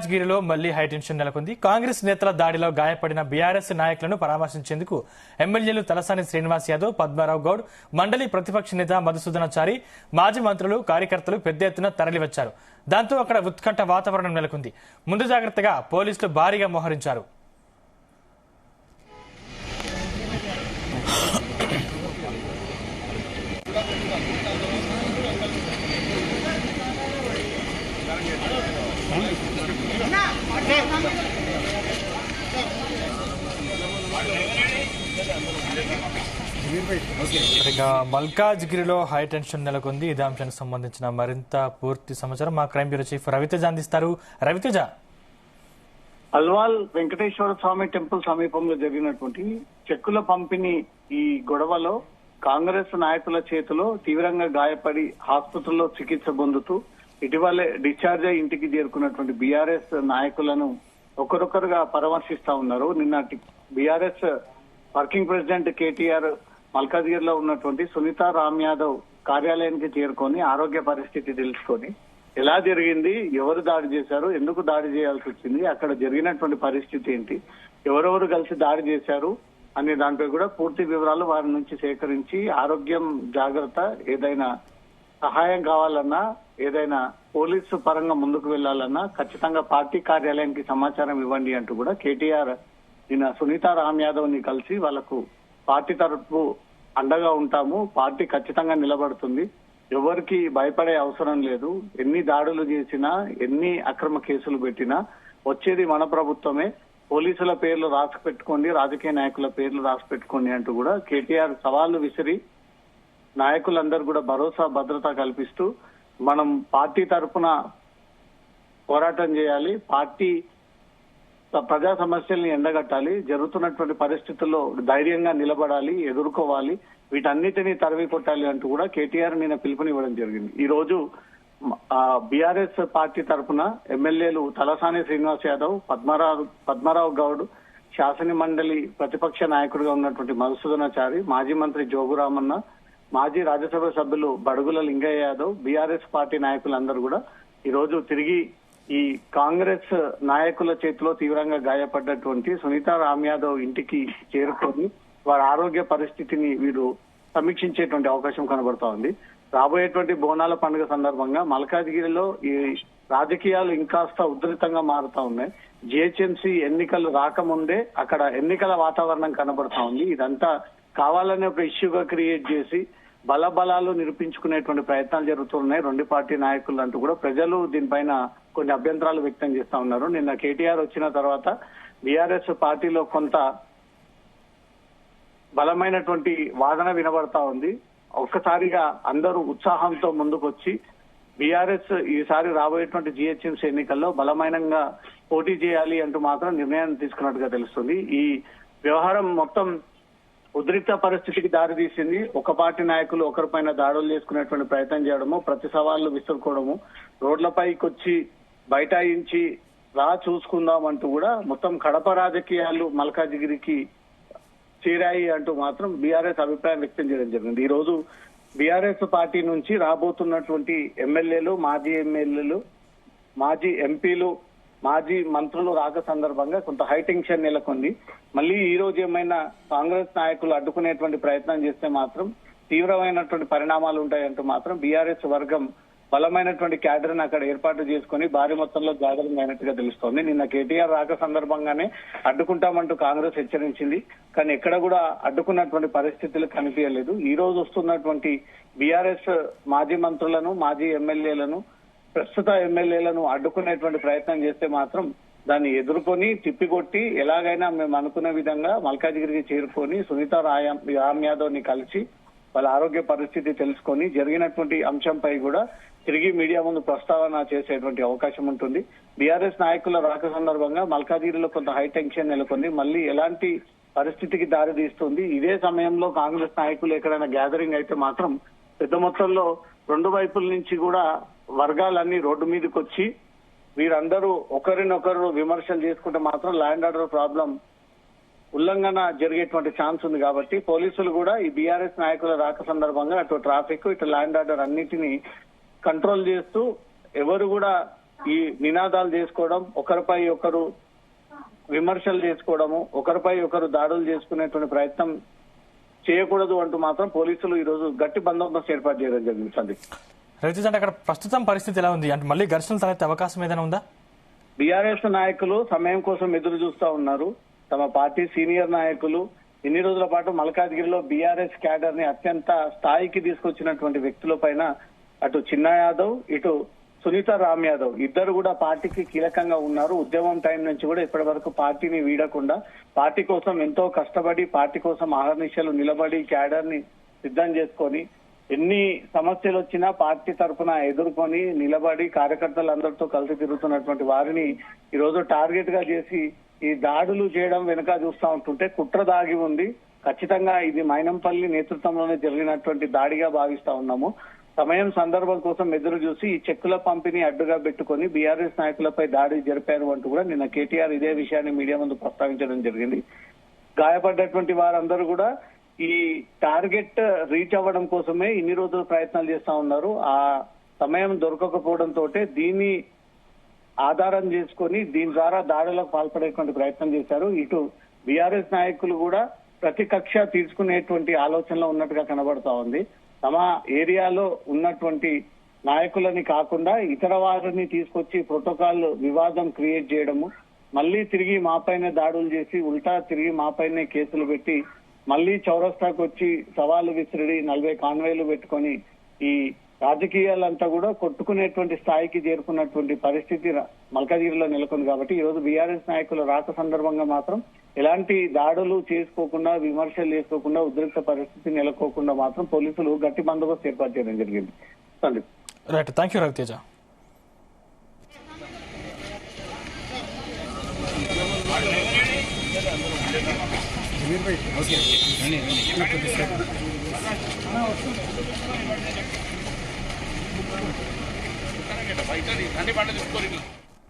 మల్కాజ్గిరిలో మళ్లీ హైటెన్షన్ నెలకొంది. కాంగ్రెస్ నేతల దాడిలో గాయపడిన బీఆర్ఎస్ నాయకులను పరామర్శించేందుకు ఎమ్మెల్యేలు తలసాని శ్రీనివాస్ యాదవ్, పద్మారావు గౌడ్, మండలి ప్రతిపక్ష నేత మధుసూదనాచారి, మాజీ మంత్రులు, కార్యకర్తలు పెద్ద ఎత్తున తరలివచ్చారు. దాంతో అక్కడ ఉత్కంఠ వాతావరణం నెలకొంది. ముందు జాగ్రత్తగా పోలీసులు భారీగా మోహరించారు. మల్కాజ్గిరిలో హైటెన్షన్ నెలకొంది. ఇదే అంశానికి సంబంధించిన మరింత పూర్తి సమాచారం మా క్రైమ్ బ్యూరో చీఫ్ రవితేజ అందిస్తారు. రవితేజ, అల్వాల్ వెంకటేశ్వర స్వామి టెంపుల్ సమీపంలో జరిగినటువంటి చెక్కుల పంపిణీ ఈ గొడవలో కాంగ్రెస్ నాయకుల చేతిలో తీవ్రంగా గాయపడి ఆసుపత్రిలో చికిత్స పొందుతూ ఇటీవలే డిశ్చార్జ్ అయి ఇంటికి చేరుకున్నటువంటి బీఆర్ఎస్ నాయకులను ఒకరొకరుగా పరామర్శిస్తా ఉన్నారు. నిన్నటి బీఆర్ఎస్ వర్కింగ్ ప్రెసిడెంట్ కేటీఆర్ మల్కాజ్గిరిలో ఉన్నటువంటి సునీతా రామ్ యాదవ్ కార్యాలయానికి చేరుకొని ఆరోగ్య పరిస్థితి తెలుసుకొని ఎలా జరిగింది, ఎవరు దాడి చేశారు, ఎందుకు దాడి చేయాల్సి వచ్చింది, అక్కడ జరిగినటువంటి పరిస్థితి ఏంటి, ఎవరెవరు కలిసి దాడి చేశారు అనే దాంట్లో కూడా పూర్తి వివరాలు వారి నుంచి సేకరించి ఆరోగ్యం జాగ్రత్త, ఏదైనా సహాయం కావాలన్నా, ఏదైనా పోలీసు పరంగా ముందుకు వెళ్లాలన్నా ఖచ్చితంగా పార్టీ కార్యాలయానికి సమాచారం ఇవ్వండి అంటూ కూడా కేటీఆర్ నిన్న సునీతా రామ్ యాదవ్ ని కలిసి వాళ్లకు పార్టీ తరఫు అండగా ఉంటాము, పార్టీ ఖచ్చితంగా నిలబడుతుంది, ఎవరికి భయపడే అవసరం లేదు, ఎన్ని దాడులు చేసినా ఎన్ని అక్రమ కేసులు పెట్టినా వచ్చేది మన ప్రభుత్వమే, పోలీసుల పేర్లు రాసి పెట్టుకోండి, రాజకీయ నాయకుల పేర్లు రాసి పెట్టుకోండి అంటూ కూడా కేటీఆర్ సవాళ్లు విసిరి నాయకులందరూ కూడా భరోసా భద్రత కల్పిస్తూ మనం పార్టీ తరఫున పోరాటం చేయాలి, పార్టీ ప్రజా సమస్యల్ని ఎండగట్టాలి, జరుగుతున్నటువంటి పరిస్థితుల్లో ధైర్యంగా నిలబడాలి, ఎదుర్కోవాలి, వీటన్నిటినీ తరిమి కొట్టాలి అంటూ కూడా కేటీఆర్ నిన్న పిలుపునివ్వడం జరిగింది. ఈ రోజు బీఆర్ఎస్ పార్టీ తరఫున ఎమ్మెల్యేలు తలసాని శ్రీనివాస్ యాదవ్, పద్మారావు గౌడ్, శాసన మండలి ప్రతిపక్ష నాయకుడిగా ఉన్నటువంటి మధుసూదనాచారి, మాజీ మంత్రి జోగురామన్న, మాజీ రాజ్యసభ సభ్యులు బడుగుల లింగయ్య యాదవ్, బీఆర్ఎస్ పార్టీ నాయకులందరూ కూడా ఈ రోజు తిరిగి ఈ కాంగ్రెస్ నాయకుల చేతిలో తీవ్రంగా గాయపడ్డటువంటి సునీతా రామ్ యాదవ్ ఇంటికి చేరుకొని వారి ఆరోగ్య పరిస్థితిని వీరు సమీక్షించేటువంటి అవకాశం కనబడతా ఉంది. రాబోయేటువంటి బోనాల పండుగ సందర్భంగా మల్కాజ్గిరిలో ఈ రాజకీయాలు ఇంకాస్త ఉధృతంగా మారుతా ఉన్నాయి. జిహెచ్ఎంసీ ఎన్నికలు రాకముందే అక్కడ ఎన్నికల వాతావరణం కనబడతా ఉంది. ఇదంతా కావాలనే ఒక ఇష్యూగా క్రియేట్ చేసి బలబలాలు నిరూపించుకునేటువంటి ప్రయత్నాలు జరుగుతున్నాయి రెండు పార్టీ నాయకులు అంటూ కూడా ప్రజలు దీనిపైన కొన్ని అభ్యంతరాలు వ్యక్తం చేస్తా ఉన్నారు. నిన్న కేటీఆర్ వచ్చిన తర్వాత బీఆర్ఎస్ పార్టీలో కొంత బలమైనటువంటి వాదన వినబడతా ఉంది. ఒక్కసారిగా అందరూ ఉత్సాహంతో ముందుకొచ్చి బీఆర్ఎస్ ఈసారి రాబోయేటువంటి జిహెచ్ఎంసీ ఎన్నికల్లో బలమైనంగా పోటీ చేయాలి అంటూ మాత్రం నిర్ణయం తీసుకున్నట్టుగా తెలుస్తుంది. ఈ వ్యవహారం మొత్తం ఉద్రిక్త పరిస్థితికి దారితీసింది. ఒక పార్టీ నాయకులు ఒకరిపైన దాడులు చేసుకునేటువంటి ప్రయత్నం చేయడము, ప్రతి సవాళ్లు విసురుకోవడము, రోడ్లపైకి వచ్చి బైఠాయించి చూసుకుందాం అంటూ కూడా మొత్తం కడప రాజకీయాలు మల్కాజ్గిరికి చేరాయి అంటూ మాత్రం బీఆర్ఎస్ అభిప్రాయం వ్యక్తం చేయడం జరిగింది. ఈ రోజు బీఆర్ఎస్ పార్టీ నుంచి రాబోతున్నటువంటి ఎమ్మెల్యేలు, మాజీ ఎమ్మెల్యేలు, మాజీ ఎంపీలు, మాజీ మంత్రులు రాక సందర్భంగా కొంత హైటెన్షన్ నెలకొంది. మళ్ళీ ఈ రోజు ఏమైనా కాంగ్రెస్ నాయకులు అడ్డుకునేటువంటి ప్రయత్నం చేస్తే మాత్రం తీవ్రమైనటువంటి పరిణామాలు ఉంటాయంటూ మాత్రం బీఆర్ఎస్ వర్గం బలమైనటువంటి క్యాడర్ ని అక్కడ ఏర్పాటు చేసుకుని భారీ మొత్తంలో జాగ్రత్త అయినట్టుగా తెలుస్తోంది. నిన్న కేటీఆర్ రాక సందర్భంగానే అడ్డుకుంటామంటూ కాంగ్రెస్ హెచ్చరించింది, కానీ ఎక్కడ కూడా అడ్డుకున్నటువంటి పరిస్థితులు కనిపించలేదు. ఈ రోజు వస్తున్నటువంటి బీఆర్ఎస్ మాజీ మంత్రులను, మాజీ ఎమ్మెల్యేలను, ప్రస్తుత ఎమ్మెల్యేలను అడ్డుకునేటువంటి ప్రయత్నం చేస్తే మాత్రం దాన్ని ఎదుర్కొని తిప్పికొట్టి ఎలాగైనా మేము అనుకున్న విధంగా మల్కాజ్గిరికి చేరుకొని సునీతా రామ్ యాదవ్ ని కలిసి వాళ్ళ ఆరోగ్య పరిస్థితి తెలుసుకొని జరిగినటువంటి అంశంపై కూడా తిరిగి మీడియా ముందు ప్రస్తావన చేసేటువంటి అవకాశం ఉంటుంది. బీఆర్ఎస్ నాయకుల రాక సందర్భంగా మల్కాజ్గిరిలో కొంత హైటెన్షన్ నెలకొంది. మళ్ళీ ఎలాంటి పరిస్థితికి దారి తీస్తుంది. ఇదే సమయంలో కాంగ్రెస్ నాయకులు ఎక్కడైనా గ్యాదరింగ్ అయితే మాత్రం పెద్ద మొత్తంలో రెండు వైపుల నుంచి కూడా వర్గాలన్నీ రోడ్డు మీదకి వచ్చి వీరందరూ ఒకరినొకరు విమర్శలు చేసుకుంటే మాత్రం ల్యాండ్ ఆర్డర్ ప్రాబ్లం ఉల్లంఘన జరిగేటువంటి ఛాన్స్ ఉంది. కాబట్టి పోలీసులు కూడా ఈ బీఆర్ఎస్ నాయకుల రాక సందర్భంగా అటు ట్రాఫిక్, ఇటు ల్యాండ్ ఆర్డర్ అన్నిటినీ కంట్రోల్ చేస్తూ ఎవరు కూడా ఈ నినాదాలు చేసుకోవడం, ఒకరిపై ఒకరు విమర్శలు చేసుకోవడము, ఒకరిపై ఒకరు దాడులు చేసుకునేటువంటి ప్రయత్నం చేయకూడదు అంటూ మాత్రం పోలీసులు ఈ రోజు గట్టి బందోబస్తు ఏర్పాటు చేయడం జరిగింది. సందీప్, రవితేజ అంటే అక్కడ ప్రస్తుతం పరిస్థితి ఎలా ఉంది? అంటే మళ్ళీ ఘర్షణలు తలెత్తే అవకాశం ఏదైనా ఉందా? బీఆర్ఎస్ నాయకులు సమయం కోసం ఎదురు చూస్తా ఉన్నారు. తమ పార్టీ సీనియర్ నాయకులు ఇన్ని రోజుల పాటు మల్కాజ్గిరిలో బీఆర్ఎస్ క్యాడర్ ని అత్యంత స్థాయికి తీసుకొచ్చినటువంటి వ్యక్తుల పైన అటు చిన్న యాదవ్, ఇటు సునీత రామ్ యాదవ్ ఇద్దరు కూడా పార్టీకి కీలకంగా ఉన్నారు. ఉద్యమం టైం నుంచి కూడా ఇప్పటి వరకు పార్టీని వీడకుండా పార్టీ కోసం ఎంతో కష్టపడి పార్టీ కోసం ఆహర్నిశలు నిలబడి క్యాడర్ ని సిద్ధం చేసుకొని ఎన్ని సమస్యలు వచ్చినా పార్టీ తరఫున ఎదుర్కొని నిలబడి కార్యకర్తలందరితో కలిసి తిరుగుతున్నటువంటి వారిని ఈ రోజు టార్గెట్ గా చేసి ఈ దాడులు చేయడం వెనుక చూస్తా ఉంటుంటే కుట్ర దాగి ఉంది. ఖచ్చితంగా ఇది మైనంపల్లి నేతృత్వంలోనే జరిగినటువంటి దాడిగా భావిస్తా ఉన్నాము. సమయం సందర్భం కోసం ఎదురు చూసి ఈ చెక్కుల పంపిణీ అడ్డుగా పెట్టుకుని బీఆర్ఎస్ నాయకులపై దాడి జరిపారు అంటూ కూడా నిన్న కేటీఆర్ ఇదే విషయాన్ని మీడియా ముందు ప్రస్తావించడం జరిగింది. గాయపడ్డటువంటి వారందరూ కూడా ఈ టార్గెట్ రీచ్ అవ్వడం కోసమే ఇన్ని రోజులు ప్రయత్నాలు చేస్తా ఉన్నారు. ఆ సమయం దొరకకపోవడంతో దీన్ని ఆధారం చేసుకుని దీని ద్వారా దాడులకు పాల్పడేటువంటి ప్రయత్నం చేశారు. ఇటు బీఆర్ఎస్ నాయకులు కూడా ప్రతి కక్ష తీసుకునేటువంటి ఆలోచనలో ఉన్నట్టుగా కనబడతా ఉంది. తమ ఏరియాలో ఉన్నటువంటి నాయకులని కాకుండా ఇతర వారిని తీసుకొచ్చి ప్రోటోకాల్ వివాదం క్రియేట్ చేయడము, మళ్లీ తిరిగి మాపైనే దాడులు చేసి ఉల్టా తిరిగి మాపైనే కేసులు పెట్టి మళ్లీ చౌరస్తాకు వచ్చి సవాలు విసిరి 40 కాన్వేలు పెట్టుకొని ఈ రాజకీయాలంతా కూడా కొట్టుకునేటువంటి స్థాయికి చేరుకున్నటువంటి పరిస్థితి మల్కాజ్గిరిలో నెలకొంది. కాబట్టి ఈ రోజు బీఆర్ఎస్ నాయకుల రాక సందర్భంగా మాత్రం ఎలాంటి దాడులు చేసుకోకుండా, విమర్శలు చేసుకోకుండా, ఉద్రిక్త పరిస్థితి నెలకోకుండా మాత్రం పోలీసులు గట్టి బందోబస్తు ఏర్పాటు చేయడం జరిగింది. Sandeep, right, thank you Ravi Teja. బయట పండుగ